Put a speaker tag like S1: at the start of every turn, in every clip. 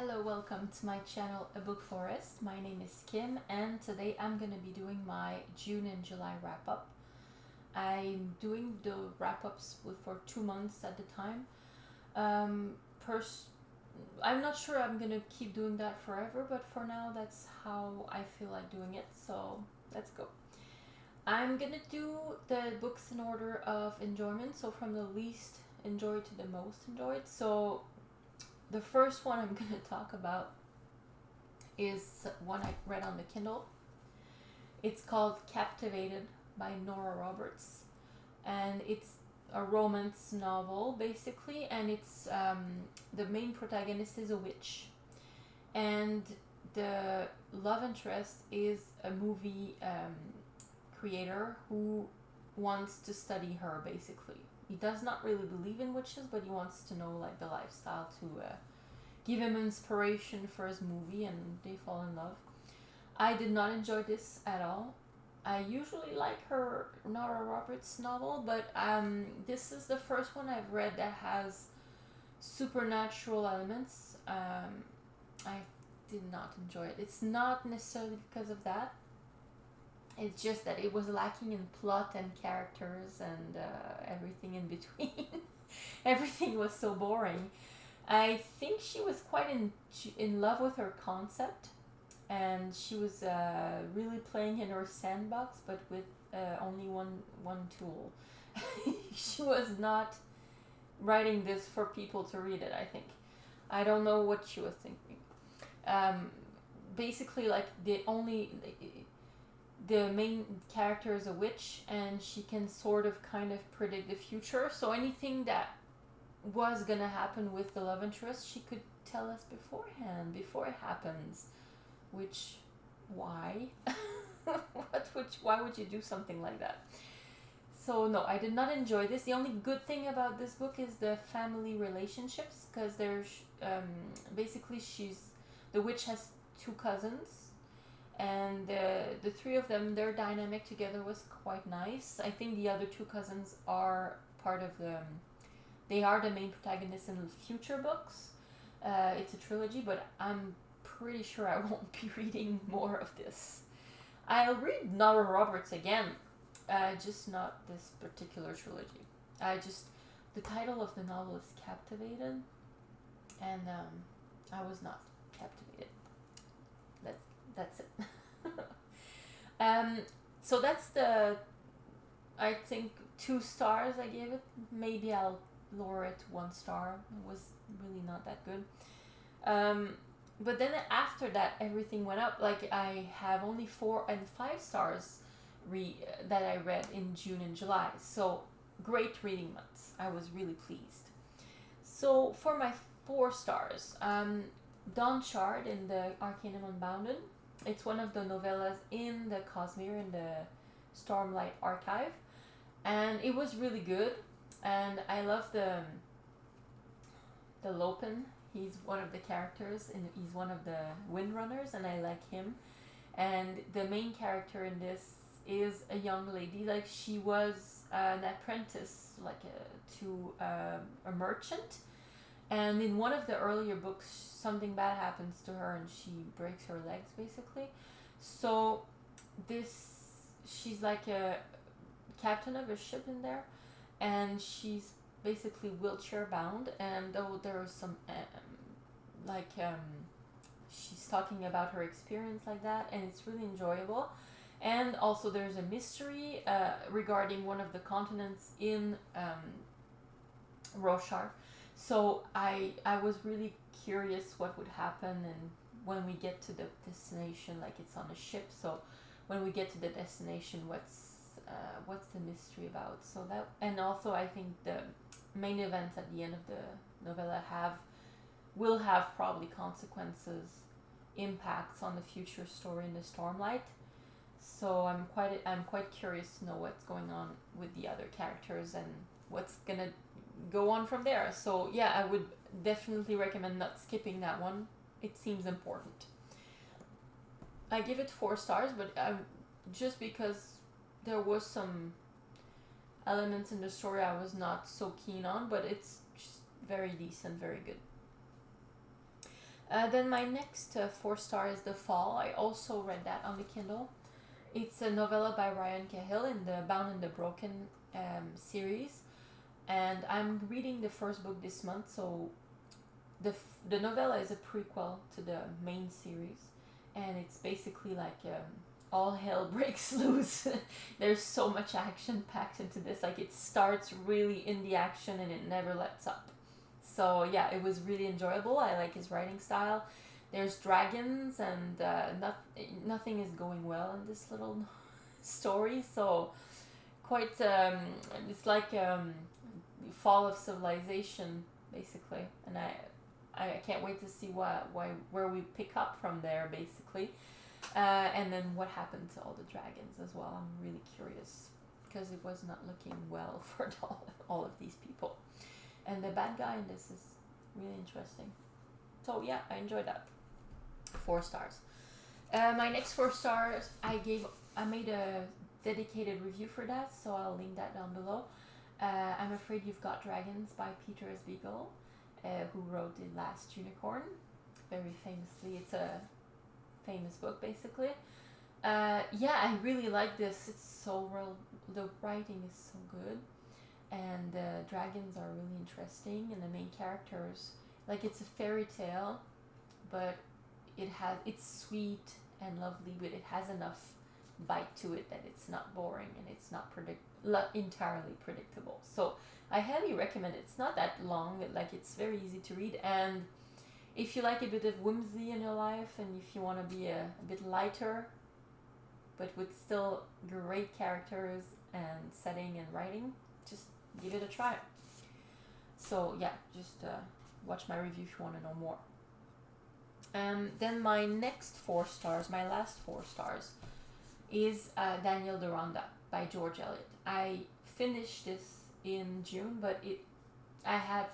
S1: Hello, welcome to my channel A Book Forest. My name is Kim and today I'm going to be doing my June and July wrap up. I'm doing the wrap ups for 2 months at the time. Um, pers- I'm not sure I'm going to keep doing that forever, but for now that's how I feel like doing it. So let's go. I'm going to do the books in order of enjoyment, so from the least enjoyed to the most enjoyed. So the first one I'm going to talk about is one I read on the Kindle. It's called Captivated by Nora Roberts, and it's a romance novel basically, and it's the main protagonist is a witch, and the love interest is a movie creator who wants to study her basically. He does not really believe in witches, but he wants to know like the lifestyle to give him inspiration for his movie, and they fall in love. I did not enjoy this at all. I usually like her Nora Roberts novel, but this is the first one I've read that has supernatural elements. I did not enjoy it. It's not necessarily because of that. It's just that it was lacking in plot and characters and everything in between. Everything was so boring. I think she was quite in love with her concept, and she was really playing in her sandbox, but with only one tool. She was not writing this for people to read it. I think I don't know what she was thinking. Um, Basically, like the main character is a witch, and she can sort of kind of predict the future. So anything that was gonna happen with the love interest, she could tell us beforehand, before it happens. Which, why? Why would you do something like that? So no, I did not enjoy this. The only good thing about this book is the family relationships, because there's basically the witch has two cousins, and the three of them, their dynamic together was quite nice. I think the other two cousins are part of they are the main protagonists in future books. It's a trilogy, but I'm pretty sure I won't be reading more of this. I'll read Nora Roberts again, just not this particular trilogy. The title of the novel is Captivated, and I was not captivated. That's it. um, so that's I think 2 stars I gave it. Maybe I'll lower it 1 star. It was really not that good. But then after that, everything went up. Like I have only 4 and 5 stars that I read in June and July. So great reading months. I was really pleased. So for my 4 stars, Dawn Chard in the Arcanum Unbounded. It's one of the novellas in the Cosmere, in the Stormlight Archive, and it was really good. And I love the Lopen. He's one of the characters, and he's one of the Windrunners, and I like him. And the main character in this is a young lady. Like she was an apprentice, like to a merchant. And in one of the earlier books, something bad happens to her, and she breaks her legs, basically. So she's like a captain of a ship in there, and she's basically wheelchair bound. And though there is some she's talking about her experience like that, and it's really enjoyable. And also there's a mystery regarding one of the continents in Roshar. So I was really curious what would happen, and when we get to the destination, like it's on a ship. So when we get to the destination, what's the mystery about? So that, and also I think the main events at the end of the novella will have probably consequences, impacts on the future story in the Stormlight. So I'm quite curious to know what's going on with the other characters and what's gonna go on from there. So yeah, I would definitely recommend not skipping that one. It seems important. I give it 4 stars, but just because there was some elements in the story I was not so keen on, but it's just very decent, very good. Then my next 4 star is The Fall. I also read that on the Kindle. It's a novella by Ryan Cahill in the Bound and the Broken series, and I'm reading the first book this month. So the novella is a prequel to the main series, and it's basically like all hell breaks loose. There's so much action packed into this. Like it starts really in the action and it never lets up. So yeah, it was really enjoyable. I like his writing style. There's dragons and nothing is going well in this little story. So quite it's like fall of civilization basically, and I can't wait to see where we pick up from there basically, and then what happened to all the dragons as well. I'm really curious because it was not looking well for all of these people, and the bad guy in this is really interesting. So yeah, I enjoyed that. 4 stars. My next 4 stars, I made a dedicated review for that, so I'll link that down below. I'm Afraid You've Got Dragons by Peter S. Beagle, who wrote The Last Unicorn. Very famously, it's a famous book basically. Yeah, I really like this. It's so real. The writing is so good, and the dragons are really interesting, and the main characters, like it's a fairy tale, but it's sweet and lovely, but it has enough bite to it that it's not boring and it's not entirely predictable. So I highly recommend it. It's not that long, like it's very easy to read, and if you like a bit of whimsy in your life and if you want to be a bit lighter but with still great characters and setting and writing, just give it a try. So yeah, just watch my review if you want to know more. Then my next 4 stars, my last 4 stars, is Daniel Deronda by George Eliot. I finished this in June, but I had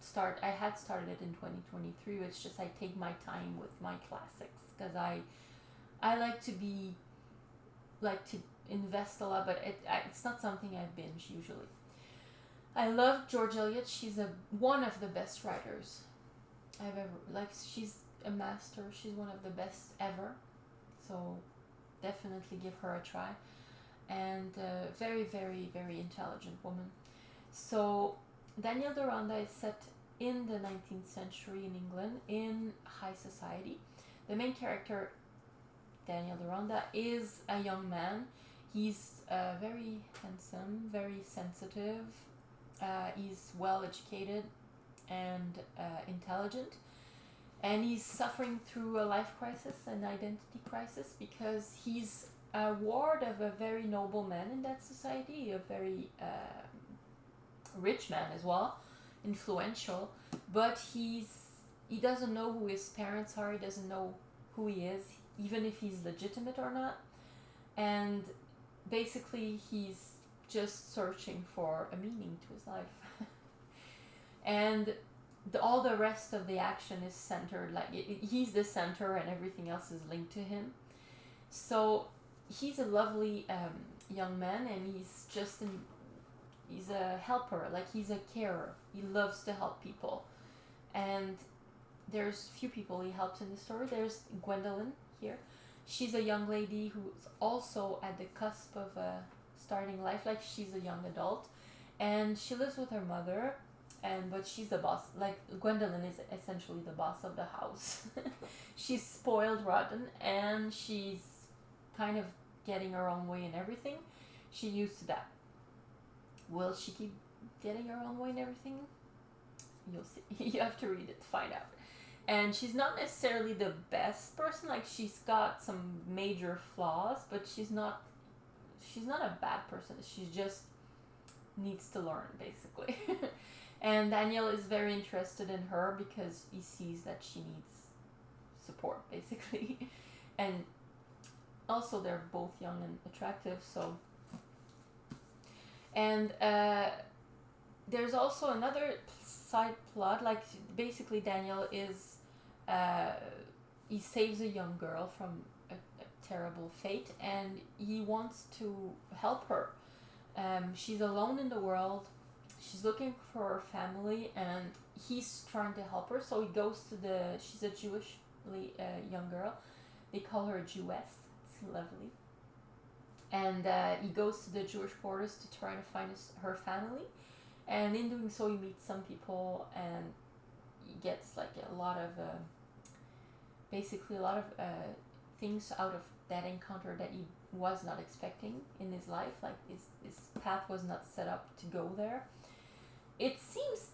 S1: started it in 2023. It's just I take my time with my classics because I like to invest a lot, but it's not something I binge usually. I love George Eliot. She's one of the best writers I've ever she's a master. She's one of the best ever. So definitely give her a try. And very, very, very intelligent woman. So Daniel Deronda is set in the 19th century in England in high society. The main character, Daniel Deronda, is a young man. He's very handsome, very sensitive. He's well educated and intelligent. And he's suffering through a life crisis, an identity crisis, because he's a ward of a very noble man in that society, a very rich man as well, influential, but he doesn't know who his parents are, he doesn't know who he is, even if he's legitimate or not, and basically he's just searching for a meaning to his life. And all the rest of the action is centered, like he's the center and everything else is linked to him. So he's a lovely young man, and he's a helper, like he's a carer. He loves to help people, and there's few people he helps in the story. There's Gwendolyn here. She's a young lady who's also at the cusp of starting life, like she's a young adult, and she lives with her mother, but she's the boss. Like Gwendolyn is essentially the boss of the house. She's spoiled rotten, and she's kind of getting her own way in everything. She used to that. Will she keep getting her own way in everything? You'll see. You have to read it to find out. And she's not necessarily the best person. Like she's got some major flaws, but she's not a bad person. She just needs to learn, basically. And Daniel is very interested in her because he sees that she needs support, basically. And also they're both young and attractive, so. And there's also another side plot, like basically Daniel is he saves a young girl from a terrible fate, and he wants to help her. She's alone in the world. she's looking for her family, and he's trying to help her. So he goes to she's a Jewish young girl. They call her Jewess. It's lovely. And he goes to the Jewish quarters to try to find her family. And in doing so, he meets some people, and he gets like a lot of basically a lot of things out of that encounter that he was not expecting in his life. Like his path was not set up to go there. It seems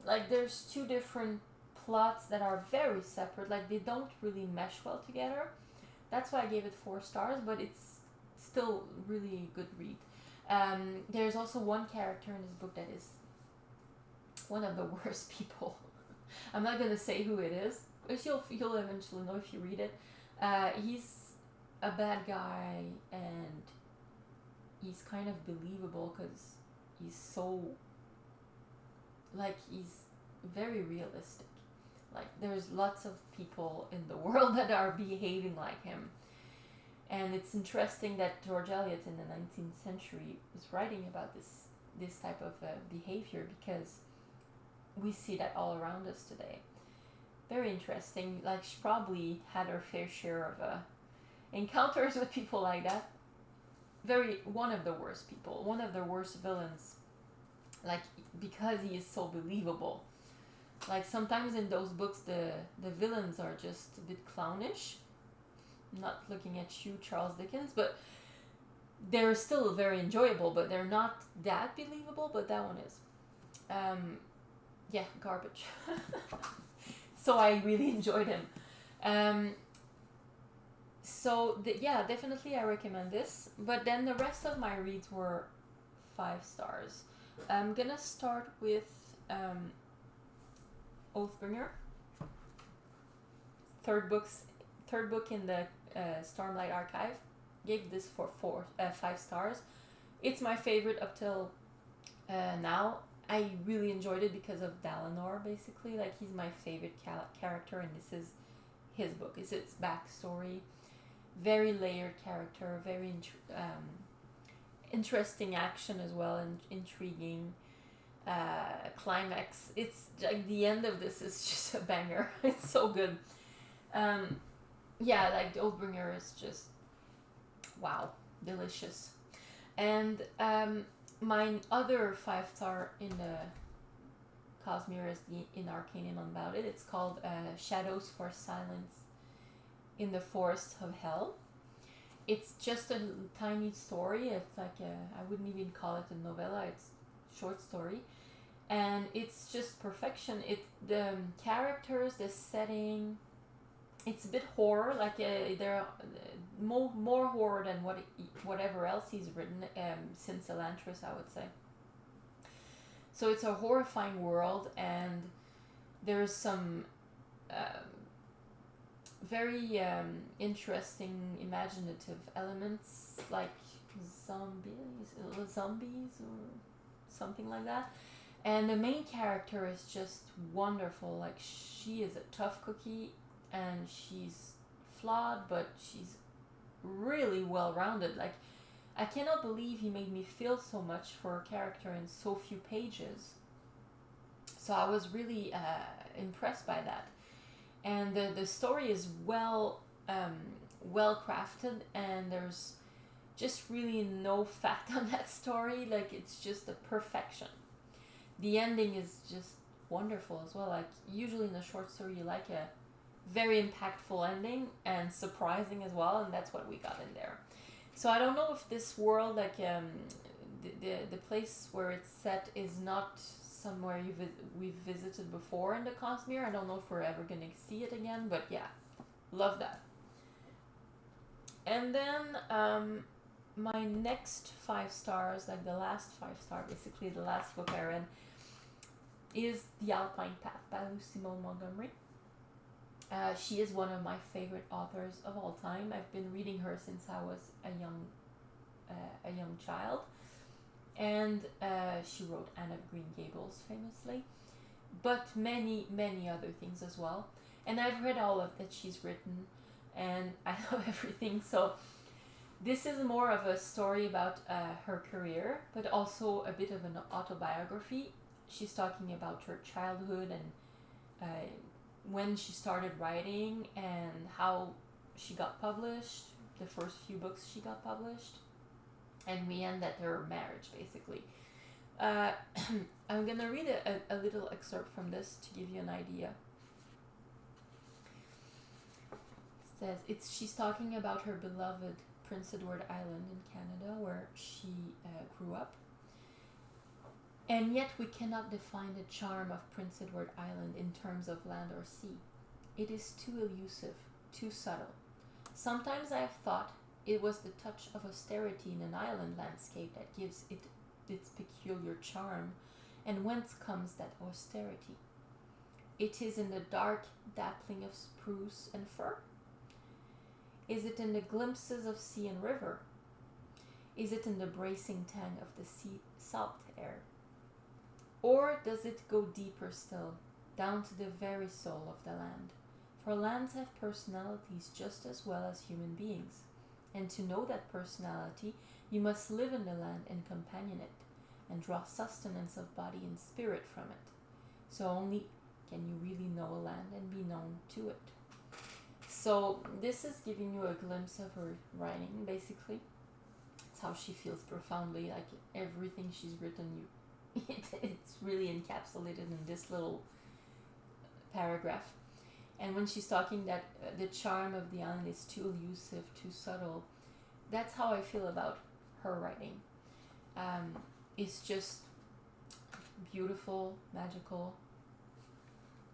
S1: like there's two different plots that are very separate. Like they don't really mesh well together. That's why I gave it 4 stars, but it's still really a good read. There's also one character in this book that is one of the worst people. I'm not gonna say who it is, but you'll eventually know if you read it. He's a bad guy, and he's kind of believable because he's so, like, he's very realistic. Like, there's lots of people in the world that are behaving like him. And it's interesting that George Eliot in the 19th century was writing about this type of behavior, because we see that all around us today. Very interesting. Like, she probably had her fair share of encounters with people like that. One of the worst people, one of the worst villains. Like, because he is so believable. Like, sometimes in those books, the villains are just a bit clownish. I'm not looking at you, Charles Dickens, but they're still very enjoyable, but they're not that believable, but that one is. Yeah, garbage. So I really enjoyed him. Yeah, definitely I recommend this. But then the rest of my reads were 5 stars. I'm gonna start with Oathbringer. Third book in the Stormlight Archive. Gave this for 5 stars. It's my favorite up till now. I really enjoyed it because of Dalinar, basically. Like, he's my favorite character, and this is his book. It's its backstory. Very layered character, very interesting action as well, and intriguing climax. It's like the end of this is just a banger. It's so good. Yeah, like the Oathbringer is just wow, delicious. And my other 5-star in the Cosmere is in Arcane and Unbounded. It's called Shadows for Silence in the Forest of Hell. It's just a tiny story. It's like I wouldn't even call it a novella. It's a short story, and it's just perfection. The characters, the setting. It's a bit horror. Like they're more horror than whatever else he's written since Elantris, I would say. So it's a horrifying world, and there's some very interesting imaginative elements, like zombies or something like that. And the main character is just wonderful. Like, she is a tough cookie, and she's flawed, but she's really well rounded. Like, I cannot believe he made me feel so much for a character in so few pages. So I was really impressed by that. And the story is well crafted, and there's just really no fat on that story. Like, it's just a perfection. The ending is just wonderful as well. Like, usually in a short story you like a very impactful ending and surprising as well, and that's what we got in there. So I don't know if this world, like the place where it's set, is not somewhere we've visited before in the Cosmere. I don't know if we're ever gonna see it again, but yeah, love that. And then my next 5 stars, like the last 5-star, basically the last book I read, is The Alpine Path by Simone Montgomery. She is one of my favorite authors of all time. I've been reading her since I was a young child, and she wrote Anne of Green Gables famously, but many other things as well. And I've read all of that she's written, and I love everything. So This is more of a story about her career, but also a bit of an autobiography. She's talking about her childhood and when she started writing and how she got published, the first few books she got published, and we end at her marriage basically. Uh, I'm gonna read a little excerpt from this to give you an idea. It says she's talking about her beloved Prince Edward Island in Canada where she grew up. And yet we cannot define the charm of Prince Edward Island in terms of land or sea. It is too elusive, too subtle. Sometimes I have thought it was the touch of austerity in an island landscape that gives it its peculiar charm, and whence comes that austerity? It is in the dark dappling of spruce and fir? Is it in the glimpses of sea and river? Is it in the bracing tang of the sea salt air? Or does it go deeper still, down to the very soul of the land? For lands have personalities just as well as human beings, and to know that personality, you must live in the land and companion it, and draw sustenance of body and spirit from it. So only can you really know a land and be known to it. So this is giving you a glimpse of her writing, basically. It's how she feels profoundly, like everything she's written, it's really encapsulated in this little paragraph. And when she's talking that the charm of the island is too elusive, too subtle, that's how I feel about her writing. It's just beautiful, magical,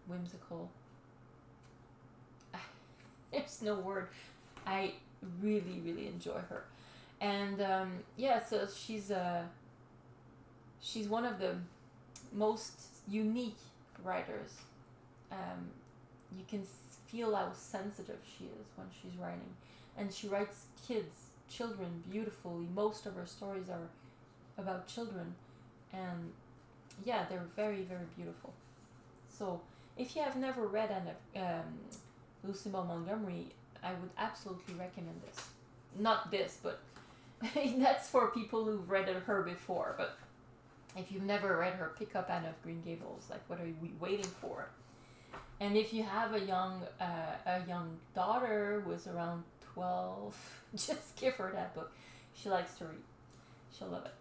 S1: whimsical. There's no word. I really, really enjoy her. And so she's one of the most unique writers. You can feel how sensitive she is when she's writing, and she writes children beautifully. Most of her stories are about children, and yeah, they're very, very beautiful. So if you have never read Lucy Maud Montgomery, I would absolutely recommend this. Not this, but that's for people who've read her before. But if you've never read her, pick up Anne of Green Gables. Like, what are we waiting for? And if you have a young daughter who is around 12, just give her that book. She likes to read. She'll love it.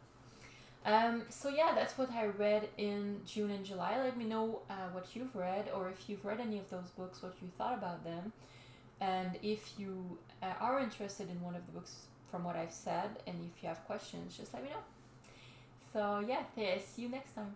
S1: So yeah, that's what I read in June and July. Let me know what you've read, or if you've read any of those books, what you thought about them. And if you are interested in one of the books from what I've said, and if you have questions, just let me know. So yeah, see you next time.